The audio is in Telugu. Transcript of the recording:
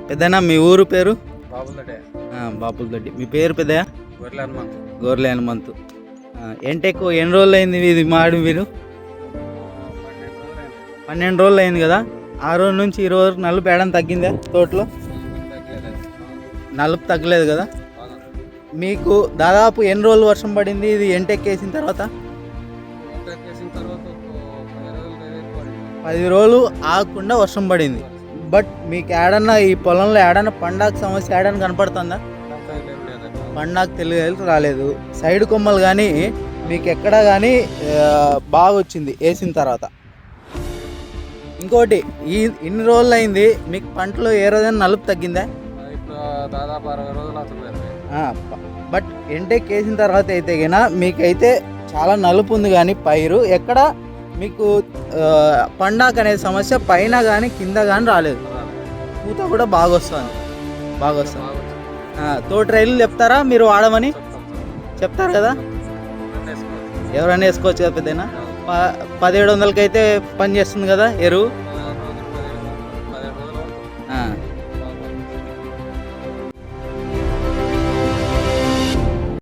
పెద్దనా మీ ఊరు పేరు? బాబులడే బాపులదొడ్డి. మీ పేరు పెద్దయా? గొర్రెల హనుమంతు. గోర్లే హనుమంతు. ఎంటెక్ ఎన్ని రోజులు అయింది ఇది మాడి మీరు? 12 రోజులు అయింది కదా. ఆ రోజు నుంచి ఈ రోజు నలుపు ఏడని తగ్గిందా తోటలో? నలుపు తగ్గలేదు కదా. మీకు దాదాపు ఎన్ని రోజులు వర్షం పడింది ఇది ఎంటెక్ వేసిన తర్వాత? 10 రోజులు ఆగకుండా వర్షం పడింది. బట్ మీకు ఏడన్నా ఈ పొలంలో ఏడన్నా పండాగ సమస్య ఏడన్నా కనపడుతుందా? పండాగ తెలుగు రాలేదు. సైడ్ కొమ్మలు కానీ మీకు ఎక్కడా కానీ బాగా వచ్చింది వేసిన తర్వాత. ఇంకోటి ఇన్ని రోజులు అయింది మీకు పంటలో ఏ రోజైనా నలుపు తగ్గిందా? దాదాపు 60 రోజులు అవుతుంది. బట్ ఎంటెక్ వేసిన తర్వాత అయితే గినా మీకైతే చాలా నలుపు ఉంది, కానీ పైరు ఎక్కడ మీకు పండాక అనే సమస్య పైన కానీ కింద కానీ రాలేదు. పూత కూడా బాగా వస్తుంది. తోటి రైలు చెప్తారా మీరు వాడమని? చెప్తారు కదా, ఎవరైనా వేసుకోవచ్చు కదా పెద్దనా. 1700కి అయితే పని చేస్తుంది కదా ఎరువు.